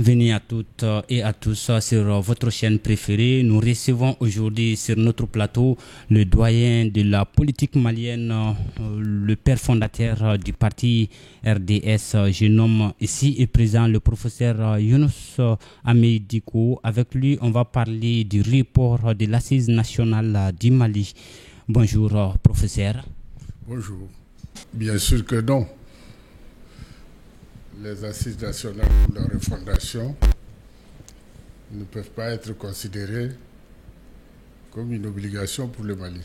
Bienvenue à toutes et à tous sur votre chaîne préférée. Nous recevons aujourd'hui sur notre plateau le doyen de la politique malienne, le père fondateur du parti RDS. Je nomme ici et présent le professeur Younous Ahmed Diko. Avec lui, on va parler du report de l'assise nationale du Mali. Bonjour, professeur. Bonjour. Bien sûr que non. Les assises nationales pour la refondation ne peuvent pas être considérées comme une obligation pour le Mali.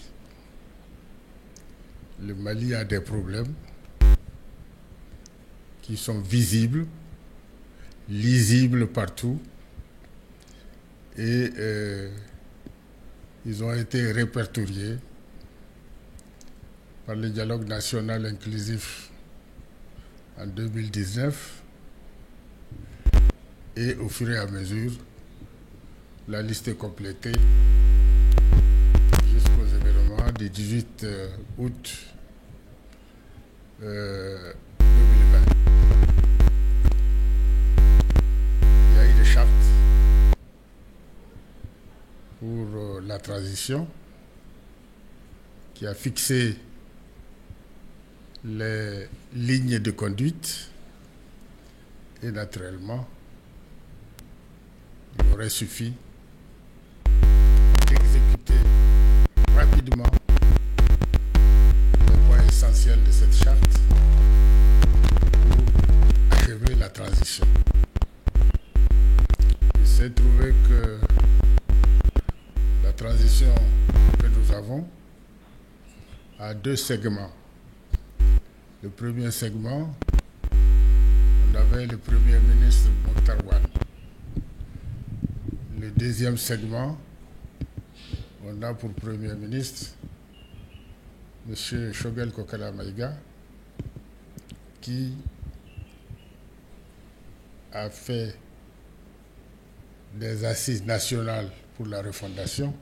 Le Mali a des problèmes qui sont visibles, lisibles partout, et ils ont été répertoriés par le dialogue national inclusif en 2019, et au fur et à mesure, la liste est complétée jusqu'aux événements du 18 août 2020. Il y a eu des chartes pour la transition qui a fixé les lignes de conduite, et naturellement, il aurait suffi d'exécuter rapidement les points essentiels de cette charte pour achever la transition. Il s'est trouvé que la transition que nous avons a deux segments. Le premier segment, on avait le Premier ministre Mokhtar Ouane. Le deuxième segment, on a pour Premier ministre M. Choguel Kokala Maïga, qui a fait des assises nationales pour la refondation,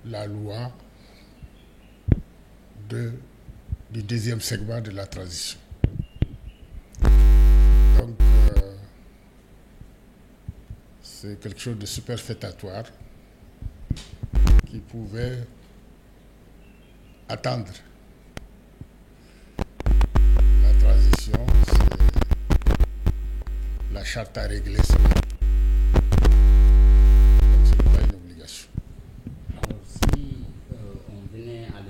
la loi du deuxième segment de la transition. Donc, c'est quelque chose de superfétatoire qui pouvait attendre. La transition, c'est la charte à régler, c'est pas une obligation. Alors, si on venait à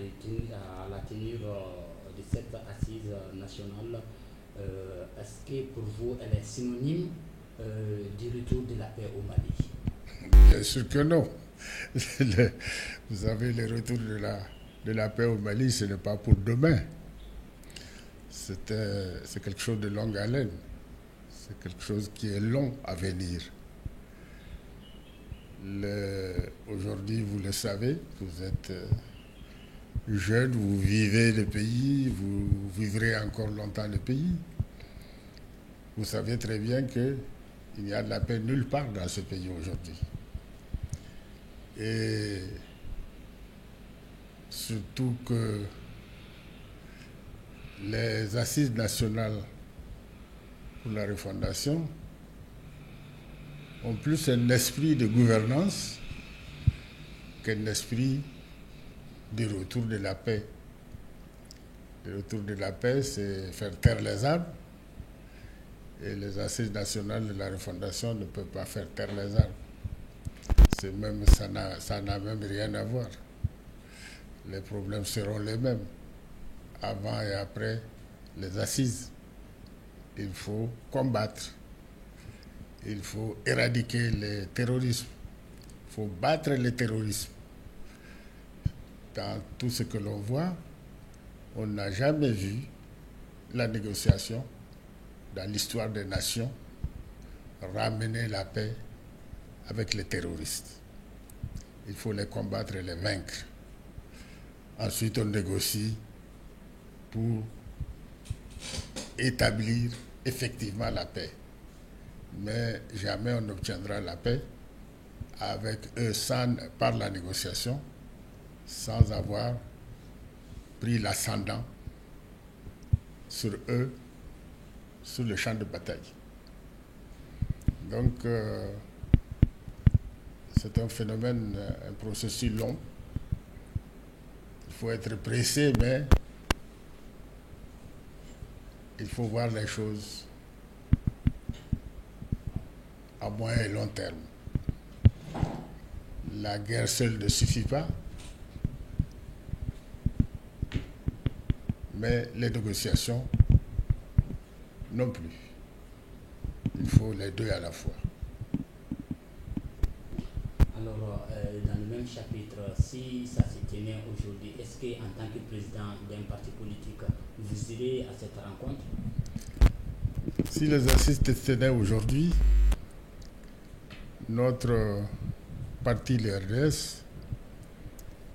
la tenue de cette assise nationale, est-ce que pour vous, elle est synonyme du retour de la paix au Mali? Bien sûr que non. Vous savez, le retour de la paix au Mali, ce n'est pas pour demain. C'est quelque chose de longue haleine. C'est quelque chose qui est long à venir. Aujourd'hui, vous le savez, vous êtes jeune, vous vivez le pays, vous vivrez encore longtemps le pays. Vous savez très bien qu'il n'y a de la paix nulle part dans ce pays aujourd'hui. Et surtout que les assises nationales pour la refondation ont plus un esprit de gouvernance qu'un esprit de retour de la paix. Le retour de la paix, c'est faire taire les armes. Et les assises nationales de la refondation ne peuvent pas faire taire les armes. Ça n'a même rien à voir. Les problèmes seront les mêmes avant et après les assises. Il faut combattre. Il faut éradiquer le terrorisme. Il faut battre le terrorisme. Dans tout ce que l'on voit, on n'a jamais vu la négociation dans l'histoire des nations ramener la paix avec les terroristes. Il faut les combattre et les vaincre. Ensuite, on négocie pour établir effectivement la paix. Mais jamais on n'obtiendra la paix avec eux par la négociation, sans avoir pris l'ascendant sur eux, sur le champ de bataille. Donc, c'est un phénomène, un processus long. Il faut être pressé, mais il faut voir les choses à moyen et long terme. La guerre seule ne suffit pas, mais les négociations non plus. Il faut les deux à la fois. Alors, dans le même chapitre, si ça se tenait aujourd'hui, est-ce qu'en tant que président d'un parti politique, vous irez à cette rencontre? Si les assises se tenaient aujourd'hui, notre parti, le RDS,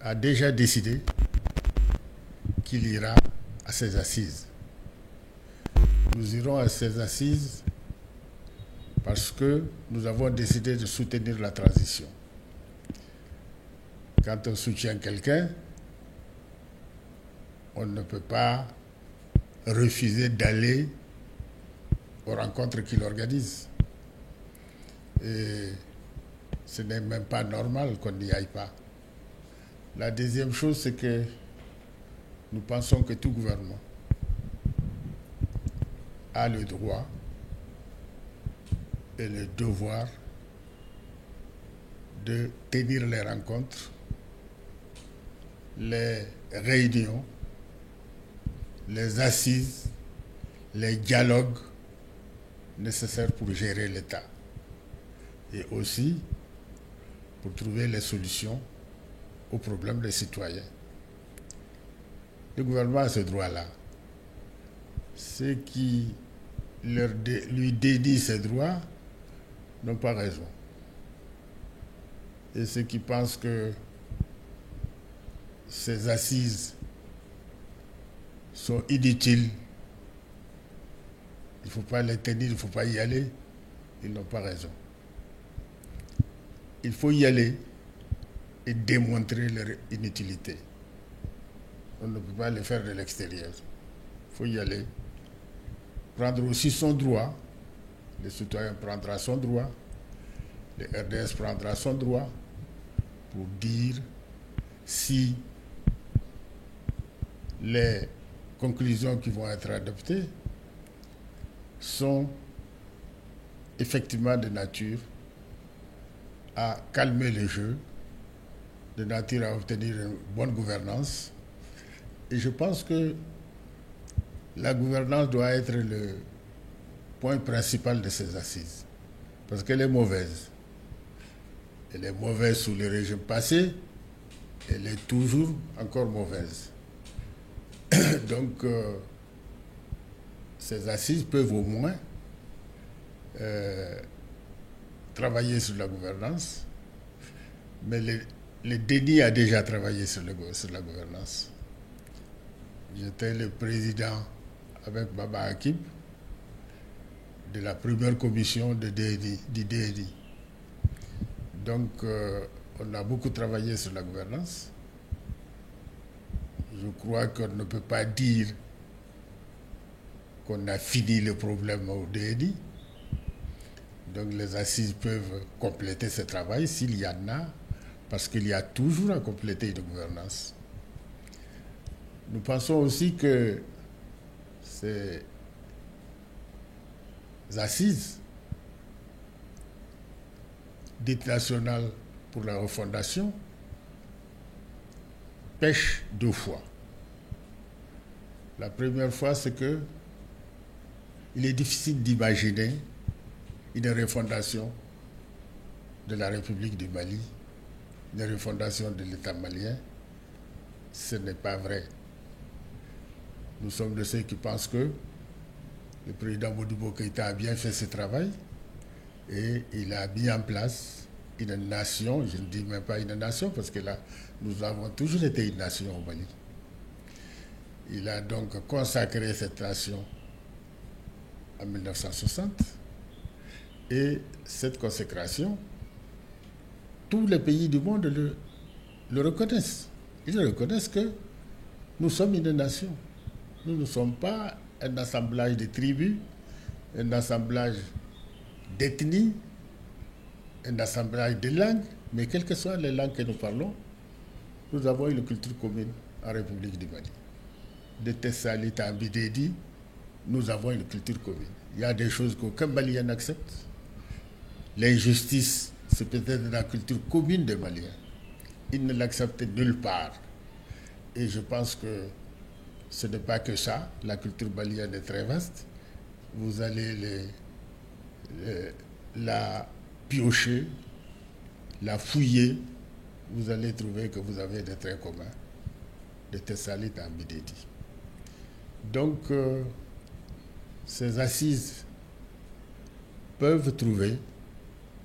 a déjà décidé qu'il ira à ces assises. Nous irons à ces assises parce que nous avons décidé de soutenir la transition. Quand on soutient quelqu'un, on ne peut pas refuser d'aller aux rencontres qu'il organise. Et ce n'est même pas normal qu'on n'y aille pas. La deuxième chose, c'est que nous pensons que tout gouvernement a le droit et le devoir de tenir les rencontres, les réunions, les assises, les dialogues nécessaires pour gérer l'État et aussi pour trouver les solutions aux problèmes des citoyens. Le gouvernement a ce droit-là. Ceux qui lui dédient ces droits n'ont pas raison. Et ceux qui pensent que ces assises sont inutiles, il ne faut pas les tenir, il ne faut pas y aller, ils n'ont pas raison. Il faut y aller et démontrer leur inutilité. On ne peut pas le faire de l'extérieur. Il faut y aller. Prendre aussi son droit. Le citoyen prendra son droit. Le RDS prendra son droit pour dire si les conclusions qui vont être adoptées sont effectivement de nature à calmer le jeu, de nature à obtenir une bonne gouvernance. Et je pense que la gouvernance doit être le point principal de ces assises. Parce qu'elle est mauvaise. Elle est mauvaise sous le régime passé. Elle est toujours encore mauvaise. Donc, ces assises peuvent au moins travailler sur la gouvernance. Mais le déni a déjà travaillé sur la gouvernance. J'étais le président avec Baba Hakim de la première commission du DNI. Donc, on a beaucoup travaillé sur la gouvernance. Je crois qu'on ne peut pas dire qu'on a fini le problème au DNI. Donc, les assises peuvent compléter ce travail s'il y en a, parce qu'il y a toujours à compléter une gouvernance. Nous pensons aussi que ces assises dites nationales pour la refondation pêchent deux fois. La première fois, c'est que il est difficile d'imaginer une refondation de la République du Mali, une refondation de l'État malien. Ce n'est pas vrai. Nous sommes de ceux qui pensent que le président Modibo Keïta a bien fait ce travail et il a mis en place une nation, je ne dis même pas une nation parce que là, nous avons toujours été une nation au Mali. Il a donc consacré cette nation en 1960 et cette consécration, tous les pays du monde le reconnaissent. Ils reconnaissent que nous sommes une nation. Nous ne sommes pas un assemblage de tribus, un assemblage d'ethnies, un assemblage de langues, mais quelles que soient les langues que nous parlons, nous avons une culture commune en République du Mali. De Tessalit à Mbidedi, nous avons une culture commune. Il y a des choses qu'aucun Malien n'accepte. L'injustice, c'est peut-être la culture commune des Maliens. Ils ne l'acceptent nulle part. Et je pense que ce n'est pas que ça. La culture malienne est très vaste. Vous allez la piocher, la fouiller. Vous allez trouver que vous avez des traits communs de Tessalit à Mbidedi. Donc, ces assises peuvent trouver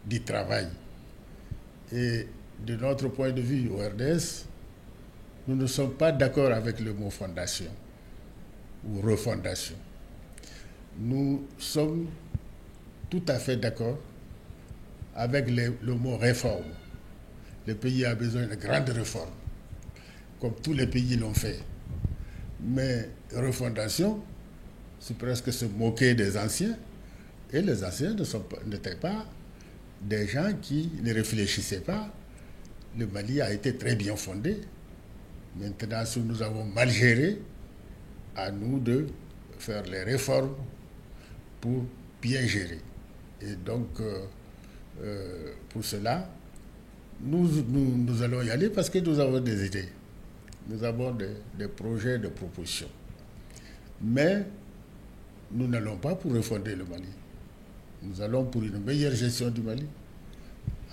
du travail. Et de notre point de vue au RDS, nous ne sommes pas d'accord avec le mot fondation ou refondation. Nous sommes tout à fait d'accord avec le mot réforme. Le pays a besoin de grandes réformes, comme tous les pays l'ont fait. Mais refondation, c'est presque se moquer des anciens. Et les anciens n'étaient pas des gens qui ne réfléchissaient pas. Le Mali a été très bien fondé. Maintenant, si nous avons mal géré, à nous de faire les réformes pour bien gérer. Et donc, pour cela, nous allons y aller parce que nous avons des idées. Nous avons des projets, des propositions. Mais nous n'allons pas pour refonder le Mali. Nous allons pour une meilleure gestion du Mali,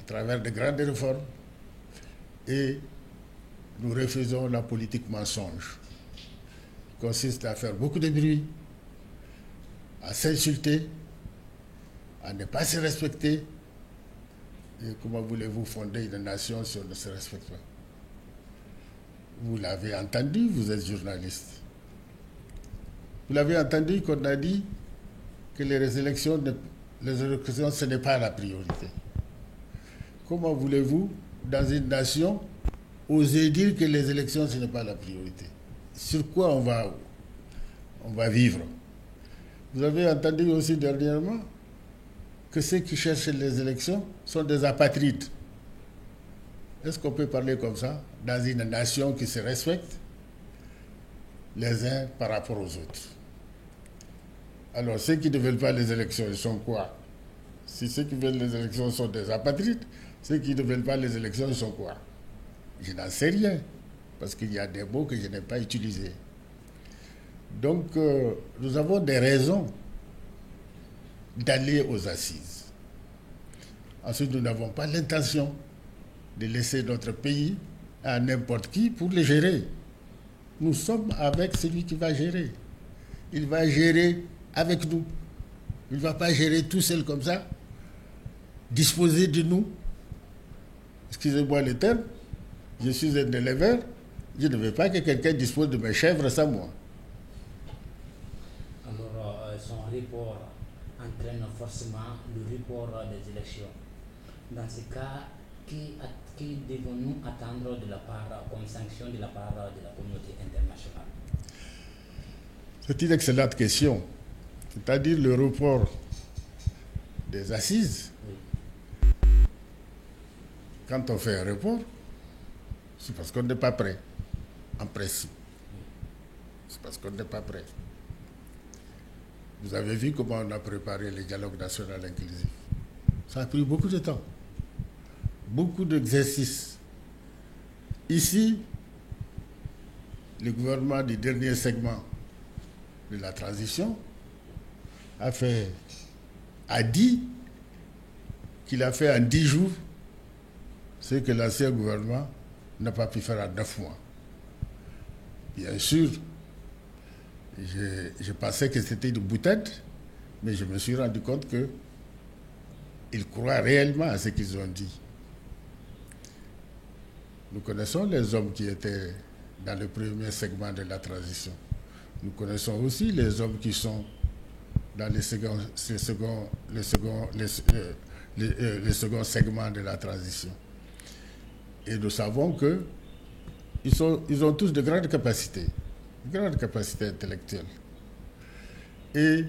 à travers de grandes réformes. Et nous refusons la politique mensonge, qui consiste à faire beaucoup de bruit, à s'insulter, à ne pas se respecter. Et comment voulez-vous fonder une nation si on ne se respecte pas? Vous l'avez entendu, vous êtes journaliste. Vous l'avez entendu qu'on a dit que les élections, ce n'est pas la priorité. Comment voulez-vous, dans une nation, oser dire que les élections, ce n'est pas la priorité? Sur quoi on va vivre? Vous avez entendu aussi dernièrement que ceux qui cherchent les élections sont des apatrides. Est-ce qu'on peut parler comme ça dans une nation qui se respecte les uns par rapport aux autres? Alors, ceux qui ne veulent pas les élections, ils sont quoi? Si ceux qui veulent les élections sont des apatrides, ceux qui ne veulent pas les élections, ils sont quoi? Je n'en sais rien, parce qu'il y a des mots que je n'ai pas utilisés. Donc, nous avons des raisons d'aller aux assises. Ensuite, nous n'avons pas l'intention de laisser notre pays à n'importe qui pour le gérer. Nous sommes avec celui qui va gérer. Il va gérer avec nous. Il ne va pas gérer tout seul comme ça, disposer de nous. Excusez-moi le terme, je suis un éleveur, je ne veux pas que quelqu'un dispose de mes chèvres sans moi. Alors, son report entraîne forcément le report des élections. Dans ce cas, qui devons-nous attendre de la part, comme sanction de la part de la communauté internationale? C'est une excellente question. C'est-à-dire le report des assises. Oui. Quand on fait un report, c'est parce qu'on n'est pas prêt, en principe. C'est parce qu'on n'est pas prêt. Vous avez vu comment on a préparé le dialogue national inclusif. Ça a pris beaucoup de temps, beaucoup d'exercices. Ici, le gouvernement du dernier segment de la transition a dit qu'il a fait en 10 jours ce que l'ancien gouvernement n'a pas pu faire en 9 mois. Bien sûr, je pensais que c'était une boutade, mais je me suis rendu compte qu'ils croient réellement à ce qu'ils ont dit. Nous connaissons les hommes qui étaient dans le premier segment de la transition. Nous connaissons aussi les hommes qui sont dans le second segment de la transition. Et nous savons qu'ils ont tous de grandes capacités intellectuelles. Et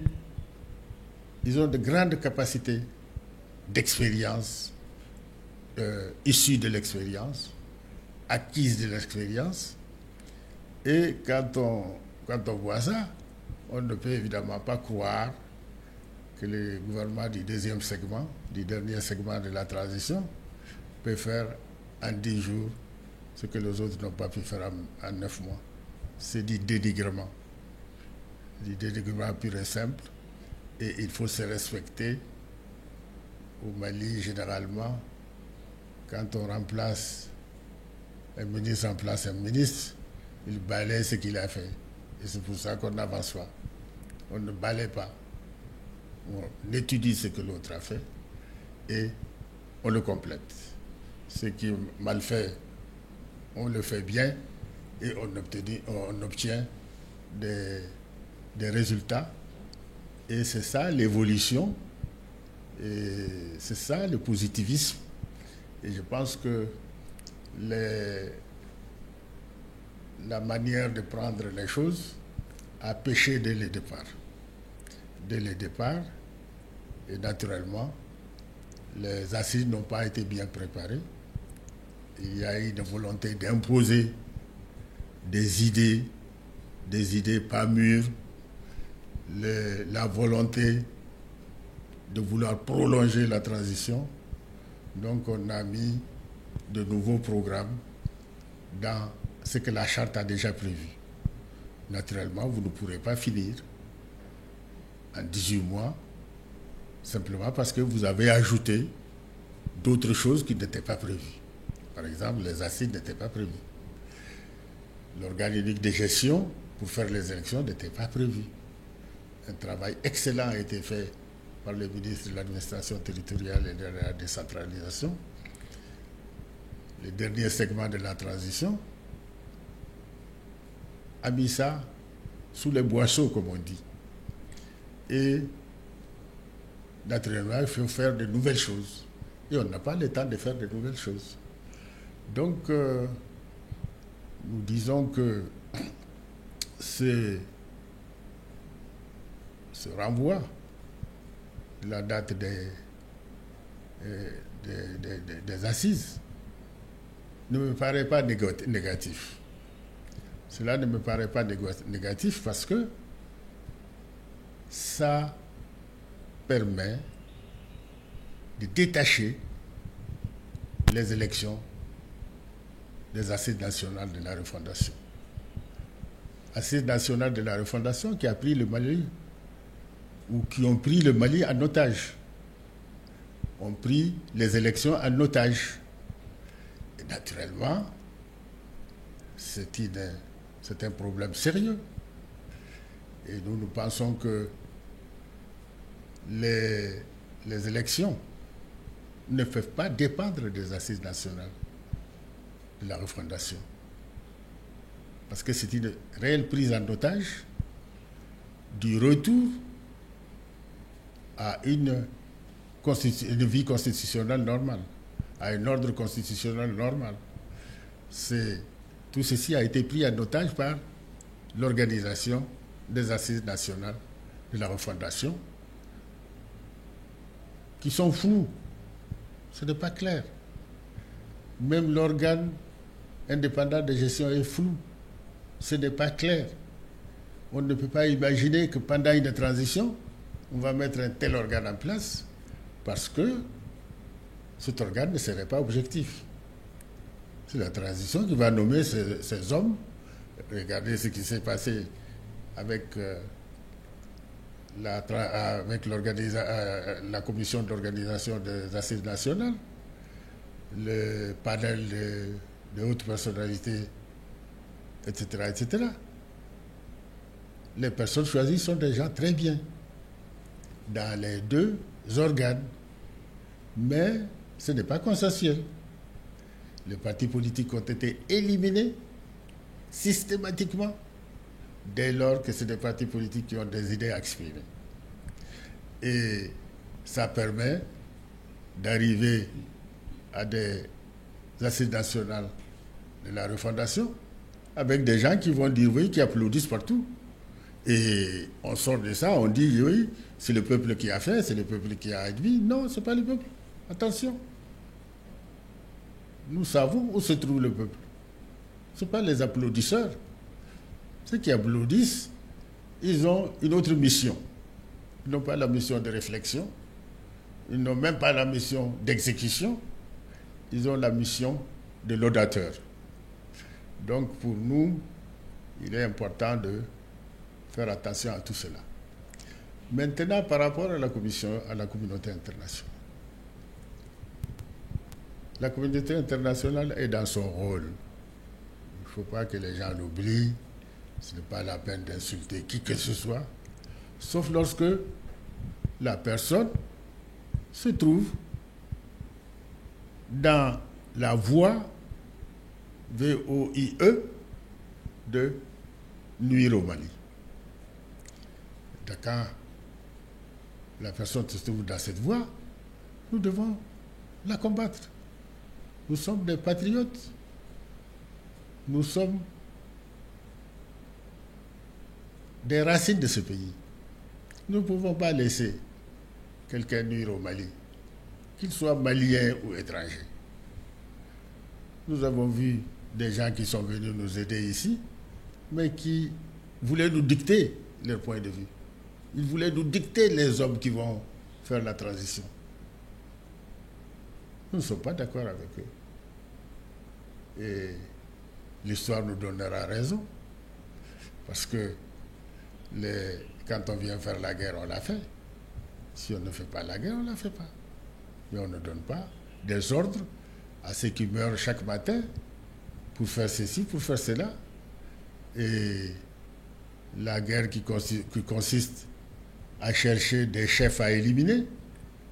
ils ont de grandes capacités d'expérience issue de l'expérience, acquise de l'expérience. Et quand on voit ça, on ne peut évidemment pas croire que le gouvernement du deuxième segment, du dernier segment de la transition, peut faire en 10 jours ce que les autres n'ont pas pu faire en 9 mois. C'est du dénigrement. Du dénigrement pur et simple. Et il faut se respecter. Au Mali, généralement, quand on remplace un ministre, il balaie ce qu'il a fait. Et c'est pour ça qu'on n'avance pas. On ne balaie pas. On étudie ce que l'autre a fait et on le complète. Ce qui est mal fait, on le fait bien et on obtient des résultats. Et c'est ça l'évolution, et c'est ça le positivisme. Et je pense que la manière de prendre les choses a péché dès le départ. Dès le départ, et naturellement, les assises n'ont pas été bien préparées. Il y a eu une volonté d'imposer des idées pas mûres, la volonté de vouloir prolonger la transition. Donc on a mis de nouveaux programmes dans ce que la charte a déjà prévu. Naturellement, vous ne pourrez pas finir en 18 mois, simplement parce que vous avez ajouté d'autres choses qui n'étaient pas prévues. Par exemple, les assises n'étaient pas prévues. L'organe unique de gestion pour faire les élections n'était pas prévu. Un travail excellent a été fait par le ministre de l'Administration territoriale et de la décentralisation. Le dernier segment de la transition a mis ça sous les boisseaux, comme on dit. Et naturellement, il faut faire de nouvelles choses. Et on n'a pas le temps de faire de nouvelles choses. Donc, nous disons que ce renvoi de la date des assises ne me paraît pas négatif. Cela ne me paraît pas négatif parce que ça permet de détacher les élections des assises nationales de la refondation. Assises nationales de la refondation qui a pris le Mali, ou qui ont pris le Mali en otage, ont pris les élections en otage. Et naturellement, c'est un problème sérieux. Et nous pensons que les élections ne peuvent pas dépendre des assises nationales de la refondation. Parce que c'est une réelle prise en otage du retour à une vie constitutionnelle normale, à un ordre constitutionnel normal. Tout ceci a été pris en otage par l'organisation des assises nationales de la refondation, qui sont floues. Ce n'est pas clair. Même l'organe indépendant de gestion est flou. Ce n'est pas clair. On ne peut pas imaginer que pendant une transition, on va mettre un tel organe en place parce que cet organe ne serait pas objectif. C'est la transition qui va nommer ces hommes. Regardez ce qui s'est passé avec la commission d'organisation des assises nationales, le panel de hautes personnalités, etc., etc. Les personnes choisies sont des gens très bien dans les deux organes, mais ce n'est pas consensuel. Les partis politiques ont été éliminés systématiquement dès lors que c'est des partis politiques qui ont des idées à exprimer. Et ça permet d'arriver à des assises nationales de la refondation avec des gens qui vont dire oui, qui applaudissent partout. Et on sort de ça, on dit oui, c'est le peuple qui a fait, c'est le peuple qui a admis. Non, ce n'est pas le peuple. Attention. nous savons où se trouve le peuple. Ce n'est pas les applaudisseurs. Ceux qui applaudissent, ils ont une autre mission. Ils n'ont pas la mission de réflexion. Ils n'ont même pas la mission d'exécution. Ils ont la mission de laudateur. Donc pour nous, il est important de faire attention à tout cela. Maintenant, par rapport à la communauté internationale. La communauté internationale est dans son rôle. Il ne faut pas que les gens l'oublient. Ce n'est pas la peine d'insulter qui que ce soit, sauf lorsque la personne se trouve dans la voie VOIE de nuire au Mali. Quand la personne se trouve dans cette voie, nous devons la combattre. Nous sommes des patriotes. Nous sommes des racines de ce pays. Nous ne pouvons pas laisser quelqu'un nuire au Mali, qu'il soit malien ou étranger. Nous avons vu des gens qui sont venus nous aider ici, mais qui voulaient nous dicter leur point de vue. Ils voulaient nous dicter les hommes qui vont faire la transition. Nous ne sommes pas d'accord avec eux. Et l'histoire nous donnera raison. Parce que quand on vient faire la guerre, on la fait. Si on ne fait pas la guerre, on ne la fait pas. Mais on ne donne pas des ordres à ceux qui meurent chaque matin pour faire ceci, pour faire cela. Et la guerre qui consiste à chercher des chefs à éliminer,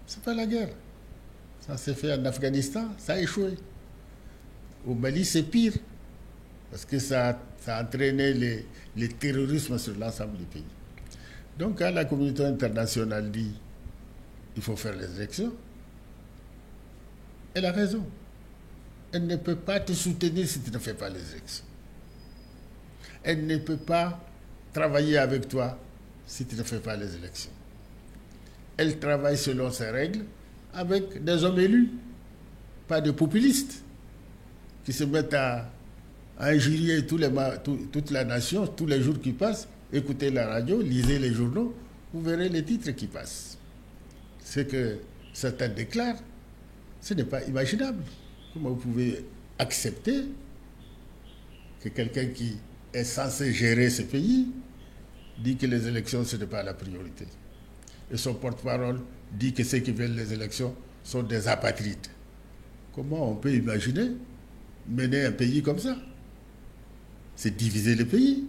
ce n'est pas la guerre. Ça s'est fait en Afghanistan, ça a échoué. Au Mali, c'est pire. Parce que ça a entraîné les terrorismes sur l'ensemble du pays. Donc, quand la communauté internationale dit qu'il faut faire les élections, elle a raison. Elle ne peut pas te soutenir si tu ne fais pas les élections. Elle ne peut pas travailler avec toi si tu ne fais pas les élections. Elle travaille selon ses règles avec des hommes élus, pas des populistes qui se mettent à injurier toute la nation, tous les jours qui passent. Écoutez la radio, lisez les journaux, vous verrez les titres qui passent. Ce que certains déclarent, ce n'est pas imaginable. Comment vous pouvez accepter que quelqu'un qui est censé gérer ce pays dit que les élections, ce n'est pas la priorité. Et son porte-parole dit que ceux qui veulent les élections sont des apatrides. Comment on peut imaginer mener un pays comme ça? C'est diviser le pays,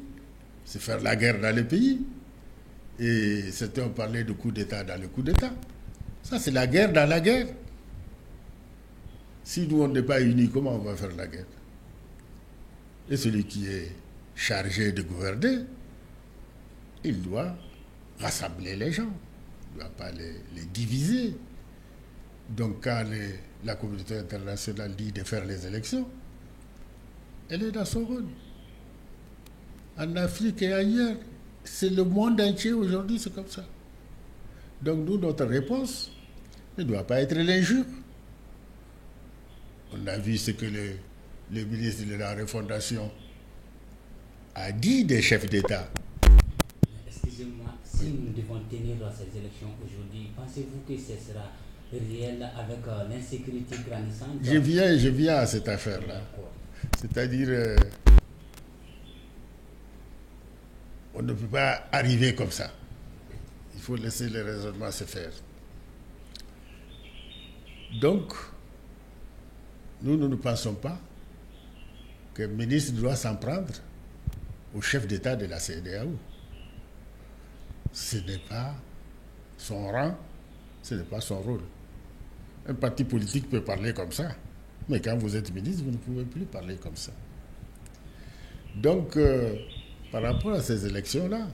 c'est faire la guerre dans le pays. Et certains ont parlé de coup d'État dans le coup d'État. Ça, c'est la guerre dans la guerre. Si nous, on n'est pas unis, comment on va faire la guerre? Et celui qui est chargé de gouverner, il doit rassembler les gens. Il ne doit pas les diviser. Donc quand la communauté internationale dit de faire les élections, elle est dans son rôle. En Afrique et ailleurs, c'est le monde entier aujourd'hui, c'est comme ça. Donc nous, notre réponse ne doit pas être l'injure. On a vu ce que le ministre de la Refondation a dit des chefs d'État. Excusez-moi, si nous devons tenir ces élections aujourd'hui, pensez-vous que ce sera réel avec l'insécurité grandissante? Je viens à cette affaire-là. C'est-à-dire, on ne peut pas arriver comme ça. Il faut laisser le raisonnement se faire. Donc, nous ne pensons pas que le ministre doit s'en prendre au chef d'État de la CEDEAO. Ce n'est pas son rang, ce n'est pas son rôle. Un parti politique peut parler comme ça, mais quand vous êtes ministre, vous ne pouvez plus parler comme ça. Donc, par rapport à ces élections-là,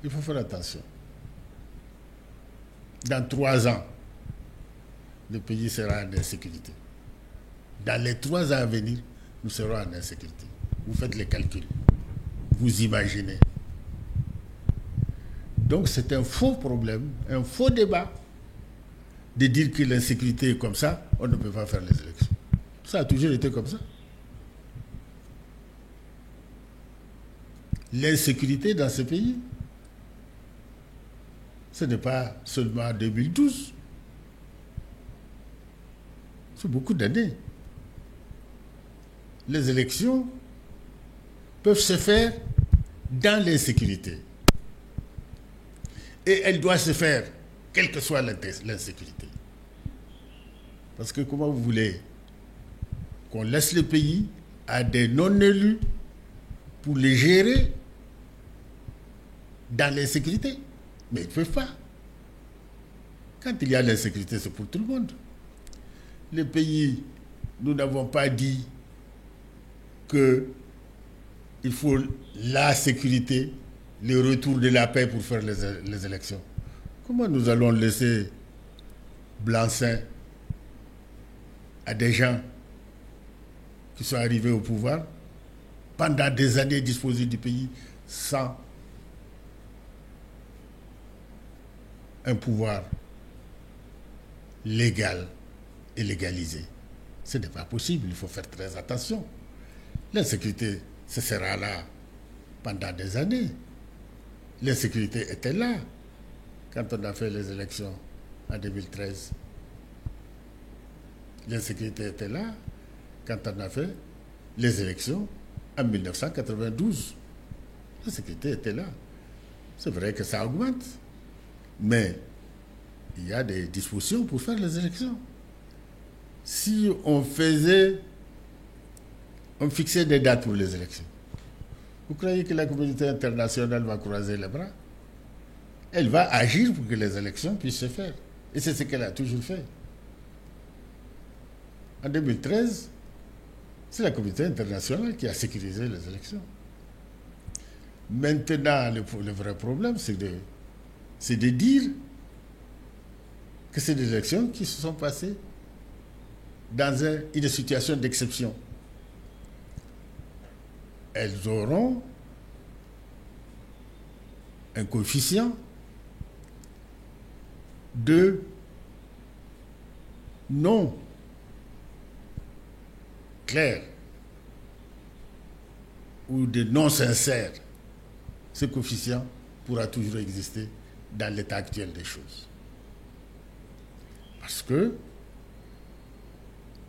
il faut faire attention. Dans 3 ans, le pays sera en insécurité. Dans les 3 ans à venir, nous serons en insécurité. Vous faites les calculs. Vous imaginez. Donc c'est un faux problème, un faux débat de dire que l'insécurité est comme ça, on ne peut pas faire les élections. Ça a toujours été comme ça. L'insécurité dans ce pays, ce n'est pas seulement en 2012. C'est beaucoup d'années. Les élections peuvent se faire dans l'insécurité. Et elles doivent se faire, quelle que soit l'insécurité. Parce que comment vous voulez qu'on laisse le pays à des non-élus pour les gérer dans l'insécurité? Mais ils ne peuvent pas. Quand il y a l'insécurité, c'est pour tout le monde. Le pays, nous n'avons pas dit qu'il faut la sécurité, le retour de la paix pour faire les élections. Comment nous allons laisser blanc-seing à des gens qui sont arrivés au pouvoir pendant des années disposer du pays sans un pouvoir légal et légalisé? Ce n'est pas possible, il faut faire très attention. L'insécurité, ce sera là pendant des années. L'insécurité était là quand on a fait les élections en 2013. L'insécurité était là quand on a fait les élections en 1992. L'insécurité était là. C'est vrai que ça augmente, mais il y a des dispositions pour faire les élections. Si on fixait des dates pour les élections, vous croyez que la communauté internationale va croiser les bras? Elle va agir pour que les élections puissent se faire. Et c'est ce qu'elle a toujours fait. En 2013, c'est la communauté internationale qui a sécurisé les élections. Maintenant, le vrai problème, c'est de dire que c'est des élections qui se sont passées dans une situation d'exception. Elles auront un coefficient de non clair ou de non sincère. Ce coefficient pourra toujours exister dans l'état actuel des choses. Parce que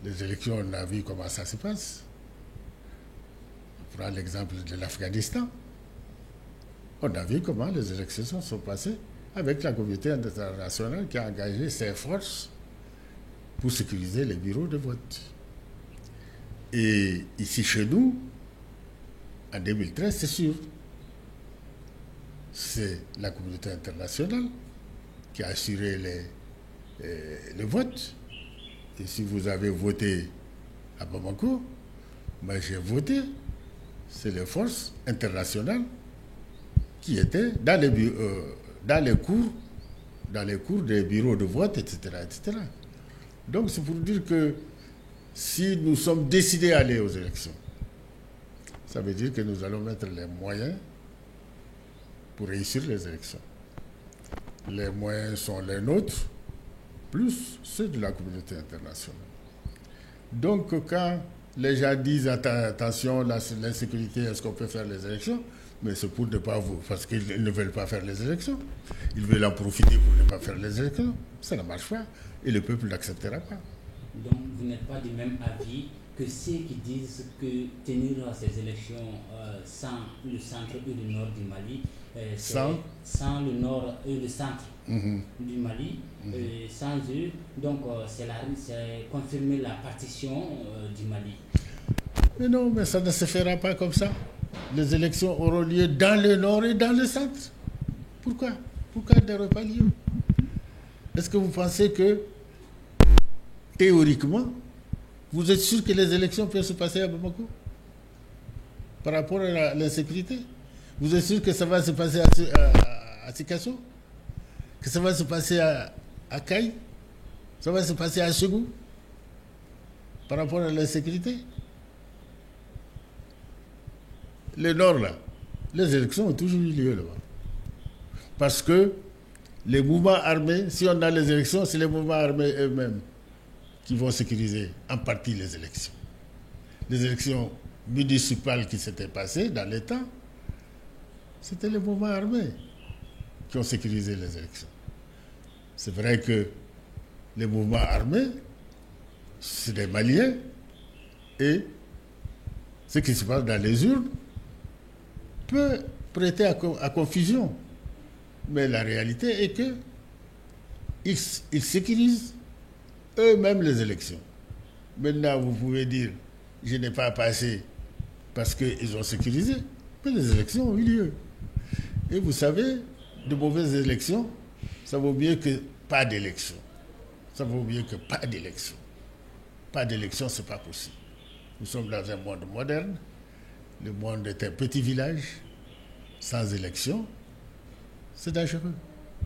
les élections, on a vu comment ça se passe. On prend l'exemple de l'Afghanistan. On a vu comment les élections sont passées avec la communauté internationale qui a engagé ses forces pour sécuriser les bureaux de vote. Et ici chez nous, en 2013, c'est sûr, c'est la communauté internationale qui a assuré le vote. Et si vous avez voté à Bamako, moi j'ai voté, c'est les forces internationales qui étaient dans les cours des bureaux de vote, etc., etc. Donc c'est pour dire que si nous sommes décidés à aller aux élections, ça veut dire que nous allons mettre les moyens pour réussir les élections. Les moyens sont les nôtres, plus ceux de la communauté internationale. Donc quand les gens disent attention, l'insécurité, est-ce qu'on peut faire les élections? Mais c'est pour ne pas parce qu'ils ne veulent pas faire les élections. Ils veulent en profiter pour ne pas faire les élections. Ça ne marche pas. Et le peuple n'acceptera pas. Donc vous n'êtes pas du même avis que ceux qui disent que tenir ces élections sans le centre et le nord du Mali, sans le nord et le centre du Mali, sans eux, donc c'est confirmer la partition du Mali. Mais non, mais ça ne se fera pas comme ça. Les élections auront lieu dans le nord et dans le centre. Pourquoi elles n'auraient pas lieu? Est-ce que vous pensez que, théoriquement, vous êtes sûr que les élections peuvent se passer à Bamako? Par rapport à l'insécurité? Vous êtes sûr que ça va se passer à Sikasso? Que ça va se passer à Kaï? Ça va se passer à Ségou? Par rapport à l'insécurité? Le nord, là, les élections ont toujours eu lieu là-bas. Parce que les mouvements armés, si on a les élections, c'est les mouvements armés eux-mêmes qui vont sécuriser en partie les élections. Les élections municipales qui s'étaient passées dans l'État, c'était les mouvements armés qui ont sécurisé les élections. C'est vrai que les mouvements armés, c'est des Maliens, et ce qui se passe dans les urnes peut prêter à confusion. Mais la réalité est qu'ils sécurisent eux-mêmes les élections. Maintenant, vous pouvez dire, je n'ai pas passé parce qu'ils ont sécurisé, mais les élections ont eu lieu. Et vous savez, de mauvaises élections, ça vaut mieux que pas d'élection. Ça vaut mieux que pas d'élection. Pas d'élection, ce n'est pas possible. Nous sommes dans un monde moderne. Le monde est un petit village, sans élection. C'est dangereux.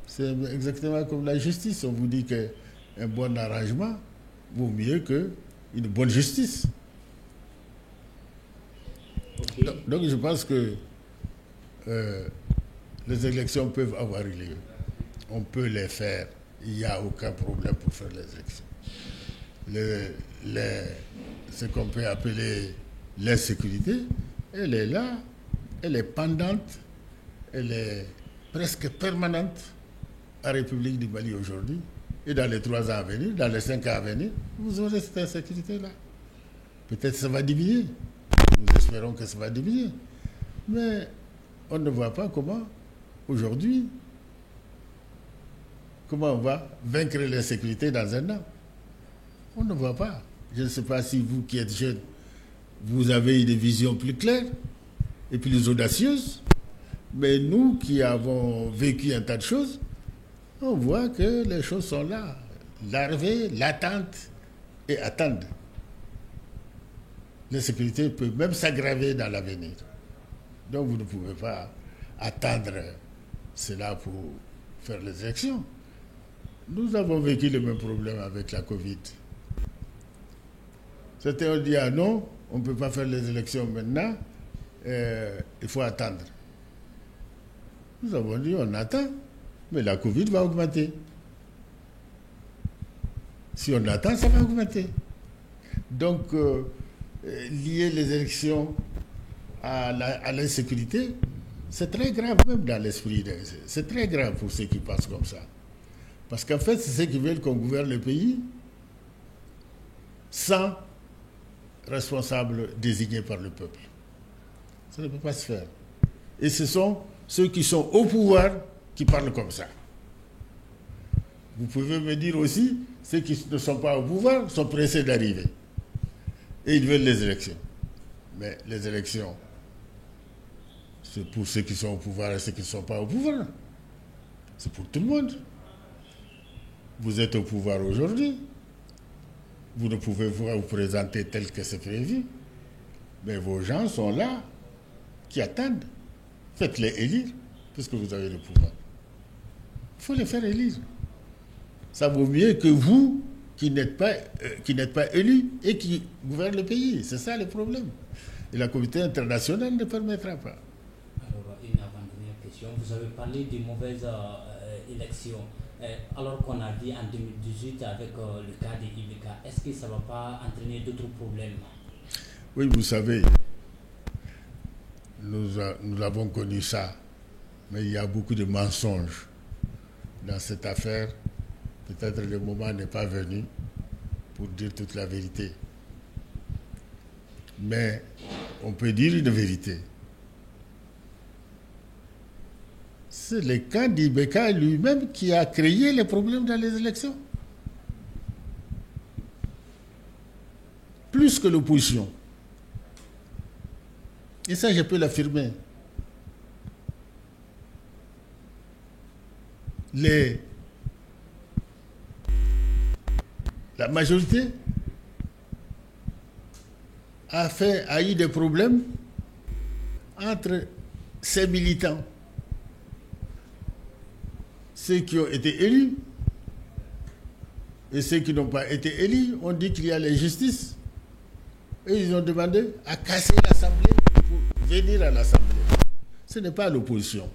C'est exactement comme la justice. On vous dit qu'un bon arrangement vaut mieux qu'une bonne justice. Okay. Donc je pense que les élections peuvent avoir lieu. On peut les faire. Il n'y a aucun problème pour faire les élections. Ce qu'on peut appeler l'insécurité, elle est là, elle est pendante, elle est presque permanente en République du Mali aujourd'hui. Et dans les 3 ans à venir, dans les 5 ans à venir, vous aurez cette insécurité-là. Peut-être ça va diminuer. Nous espérons que ça va diminuer. Mais on ne voit pas comment, aujourd'hui, comment on va vaincre l'insécurité dans un an. On ne voit pas. Je ne sais pas si vous qui êtes jeune, vous avez une vision plus claire et plus audacieuse. Mais nous qui avons vécu un tas de choses, on voit que les choses sont là. L'arrivée, l'attente et attendre. L'insécurité peut même s'aggraver dans l'avenir. Donc vous ne pouvez pas attendre cela pour faire les élections. Nous avons vécu le même problème avec la Covid. Certains ont dit, ah non, on ne peut pas faire les élections maintenant, il faut attendre. Nous avons dit, on attend, mais la Covid va augmenter. Si on attend, ça va augmenter. Donc, lier les élections à l'insécurité, c'est très grave même dans l'esprit. C'est très grave pour ceux qui pensent comme ça. Parce qu'en fait, c'est ceux qui veulent qu'on gouverne le pays sans responsable désigné par le peuple. Ça ne peut pas se faire. Et ce sont ceux qui sont au pouvoir qui parlent comme ça. Vous pouvez me dire aussi, ceux qui ne sont pas au pouvoir sont pressés d'arriver. Et ils veulent les élections. Mais les élections, c'est pour ceux qui sont au pouvoir et ceux qui ne sont pas au pouvoir. C'est pour tout le monde. Vous êtes au pouvoir aujourd'hui. Vous ne pouvez pas vous présenter tel que c'est prévu. Mais vos gens sont là, qui attendent. Faites-les élire, puisque vous avez le pouvoir. Il faut les faire élire. Ça vaut mieux que vous, qui n'êtes pas élus et qui gouvernent le pays. C'est ça le problème. Et la communauté internationale ne permettra pas. Alors, une avant-dernière question. Vous avez parlé des mauvaises élections. Alors qu'on a dit en 2018 avec le cas de IBK, est-ce que ça ne va pas entraîner d'autres problèmes? Oui, vous savez, nous avons connu ça, mais il y a beaucoup de mensonges dans cette affaire. Peut-être le moment n'est pas venu pour dire toute la vérité. Mais on peut dire une vérité. C'est le cas d'Ibeka lui-même qui a créé les problèmes dans les élections. Plus que l'opposition. Et ça, je peux l'affirmer. La majorité a eu des problèmes entre ses militants. Ceux qui ont été élus et ceux qui n'ont pas été élus ont dit qu'il y a l'injustice. Et ils ont demandé à casser l'Assemblée pour venir à l'Assemblée. Ce n'est pas l'opposition.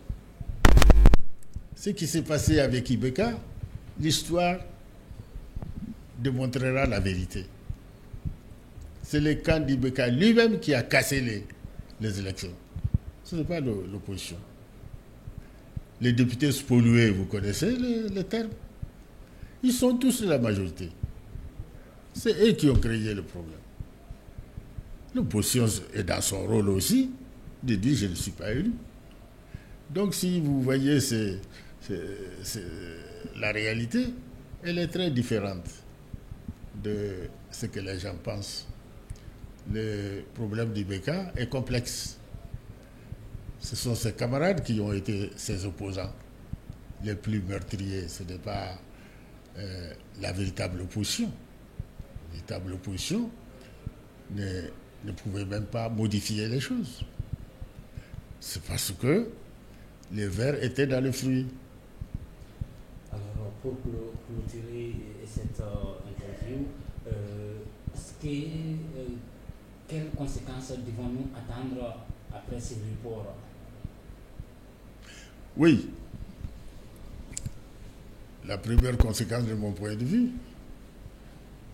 Ce qui s'est passé avec Ibeka, l'histoire démontrera la vérité. C'est le camp d'Ibeka lui-même qui a cassé les élections. Ce n'est pas l'opposition. Les députés spoliés, vous connaissez les termes. Ils sont tous de la majorité. C'est eux qui ont créé le problème. L'opposition est dans son rôle aussi de dire je ne suis pas élu. Donc si vous voyez la réalité, elle est très différente de ce que les gens pensent. Le problème d'Ibeka est complexe. Ce sont ses camarades qui ont été ses opposants les plus meurtriers. Ce n'est pas la véritable opposition. La véritable opposition ne pouvait même pas modifier les choses. C'est parce que les vers étaient dans le fruit. Alors, pour clôturer cette interview, quelles conséquences devons-nous attendre après ce report? Oui. La première conséquence de mon point de vue,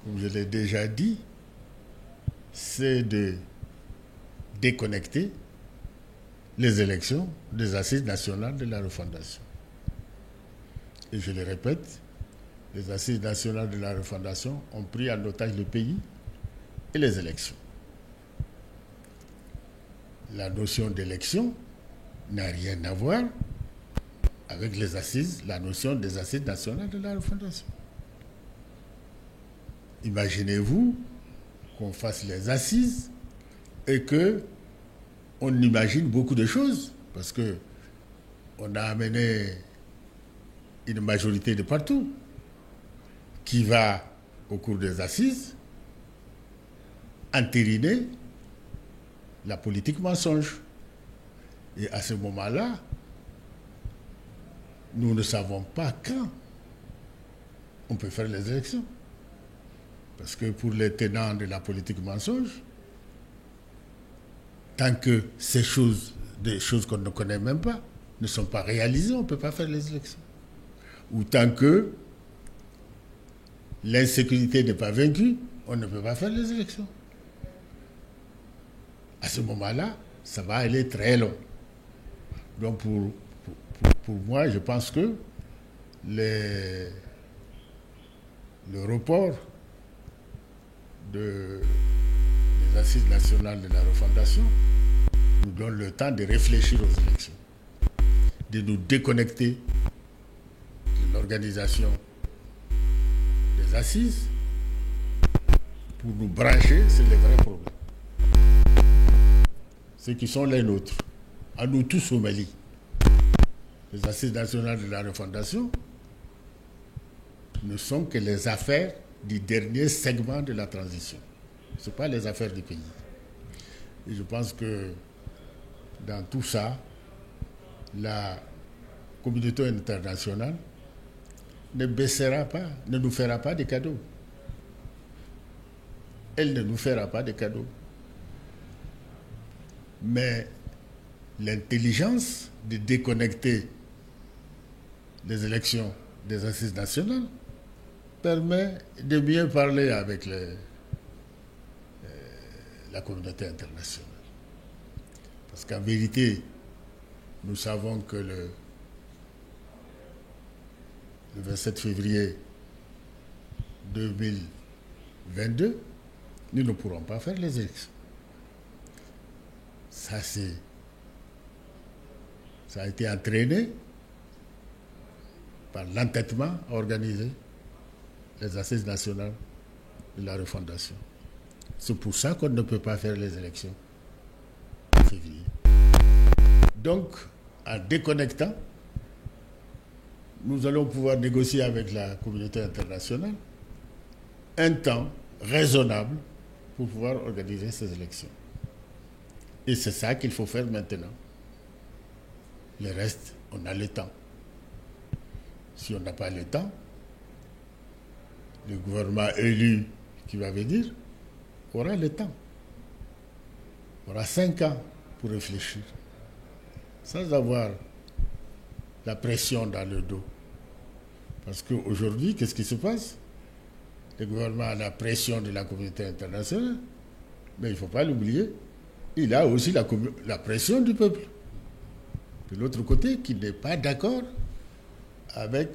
comme je l'ai déjà dit, c'est de déconnecter les élections des assises nationales de la refondation. Et je le répète, les assises nationales de la refondation ont pris en otage le pays et les élections. La notion d'élection n'a rien à voir avec les assises, la notion des assises nationales de la refondation. Imaginez-vous qu'on fasse les assises et que on imagine beaucoup de choses parce que on a amené une majorité de partout qui va, au cours des assises, entériner la politique mensonge. Et à ce moment-là, nous ne savons pas quand on peut faire les élections. Parce que pour les tenants de la politique mensonge, tant que ces choses, des choses qu'on ne connaît même pas, ne sont pas réalisées, on ne peut pas faire les élections. Ou tant que l'insécurité n'est pas vaincue, on ne peut pas faire les élections. À ce moment-là, ça va aller très long. Donc pour moi, je pense que le report des assises nationales de la refondation nous donne le temps de réfléchir aux élections, de nous déconnecter de l'organisation des assises pour nous brancher sur les vrais problèmes. Ceux qui sont les nôtres, à nous tous au Mali. Les assises nationales de la refondation ne sont que les affaires du dernier segment de la transition. Ce ne sont pas les affaires du pays. Et je pense que dans tout ça, la communauté internationale ne baissera pas, ne nous fera pas de cadeaux. Elle ne nous fera pas de cadeaux. Mais l'intelligence de déconnecter les élections des assises nationales permet de mieux parler avec la communauté internationale. Parce qu'en vérité, nous savons que le 27 février 2022, nous ne pourrons pas faire les élections. Ça a été entraîné par l'entêtement à organiser les assises nationales de la refondation. C'est pour ça qu'on ne peut pas faire les élections en février. Donc, en déconnectant, nous allons pouvoir négocier avec la communauté internationale un temps raisonnable pour pouvoir organiser ces élections. Et c'est ça qu'il faut faire maintenant. Le reste, on a le temps. Si on n'a pas le temps, le gouvernement élu qui va venir aura le temps. Aura 5 ans pour réfléchir. Sans avoir la pression dans le dos. Parce qu'aujourd'hui, qu'est-ce qui se passe? le gouvernement a la pression de la communauté internationale, mais il ne faut pas l'oublier, il a aussi la pression du peuple. De l'autre côté, qui n'est pas d'accord avec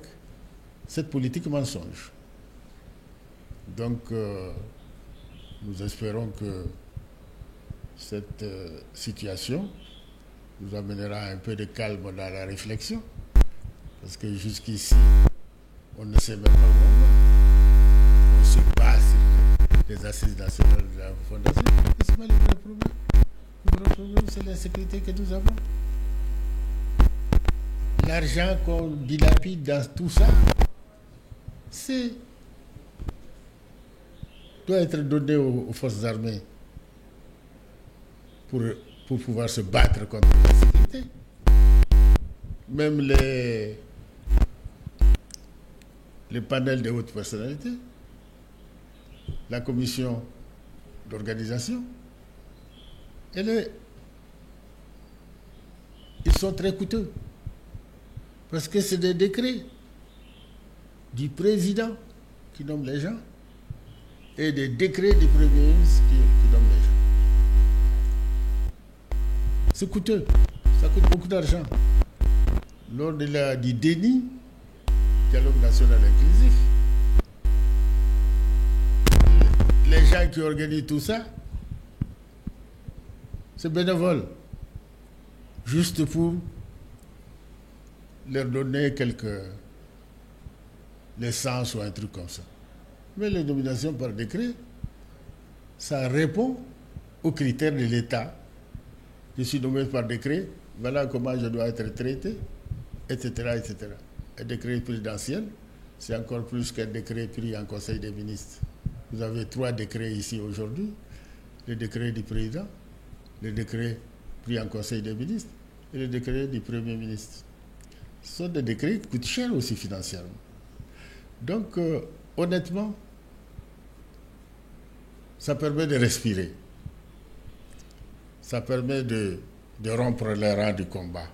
cette politique mensonge. Donc, nous espérons que cette situation nous amènera un peu de calme dans la réflexion, parce que jusqu'ici, on ne sait même pas où on va. On se bat sur les assises nationales de la fondation. Et ce n'est pas le vrai problème. Le vrai problème, c'est la sécurité que nous avons. L'argent qu'on dilapide dans tout ça, doit être donné aux forces armées pour pouvoir se battre contre la sécurité. Même les panels de haute personnalité, la commission d'organisation, ils sont très coûteux. Parce que c'est des décrets du président qui nomme les gens et des décrets du premier ministre qui nomme les gens. C'est coûteux, ça coûte beaucoup d'argent. Lors du déni, dialogue national inclusif, les gens qui organisent tout ça, c'est bénévole, juste pour leur donner quelques licences ou un truc comme ça. Mais les nominations par décret, ça répond aux critères de l'État. Je suis nommé par décret, voilà comment je dois être traité, etc., etc. Un décret présidentiel, c'est encore plus qu'un décret pris en Conseil des ministres. Vous avez 3 décrets ici aujourd'hui, le décret du président, le décret pris en Conseil des ministres et le décret du Premier ministre. Ce sont des décrets qui coûtent cher aussi financièrement. Donc, honnêtement, ça permet de respirer. Ça permet de rompre les rangs du combat.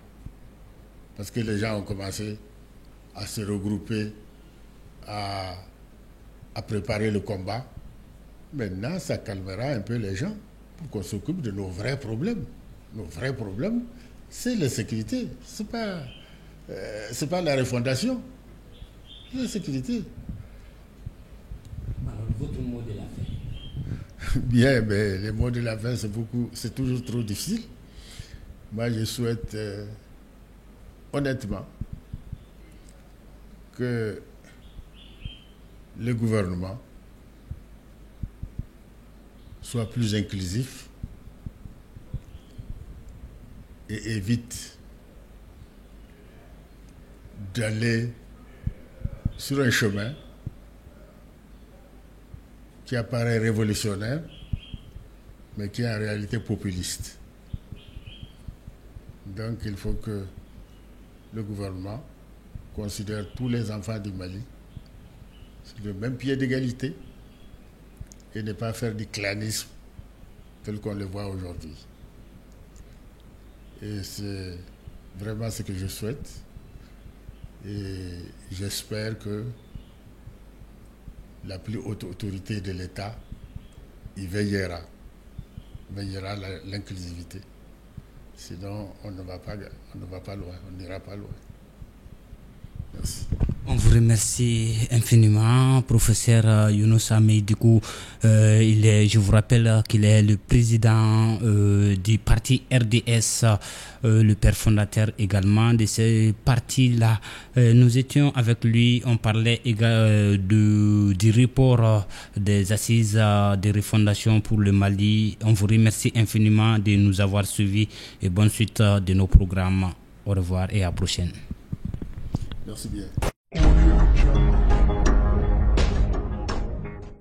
Parce que les gens ont commencé à se regrouper, à préparer le combat. Maintenant, ça calmera un peu les gens pour qu'on s'occupe de nos vrais problèmes. Nos vrais problèmes, c'est la sécurité. C'est pas la refondation. C'est la sécurité. Alors, votre mot de la fin. Bien, mais les mots de la fin, c'est toujours trop difficile. Moi, je souhaite honnêtement que le gouvernement soit plus inclusif et évite d'aller sur un chemin qui apparaît révolutionnaire, mais qui est en réalité populiste. Donc il faut que le gouvernement considère tous les enfants du Mali sur le même pied d'égalité et ne pas faire du clanisme tel qu'on le voit aujourd'hui. Et c'est vraiment ce que je souhaite. Et j'espère que la plus haute autorité de l'État y veillera l'inclusivité. Sinon, on ne va pas loin, on n'ira pas loin. Merci. On vous remercie infiniment, professeur Younous Ameïdikou. Je vous rappelle qu'il est le président du parti RDS, le père fondateur également de ce parti-là. Nous étions avec lui, on parlait du report des assises de refondation pour le Mali. On vous remercie infiniment de nous avoir suivis et bonne suite de nos programmes. Au revoir et à la prochaine. Merci bien.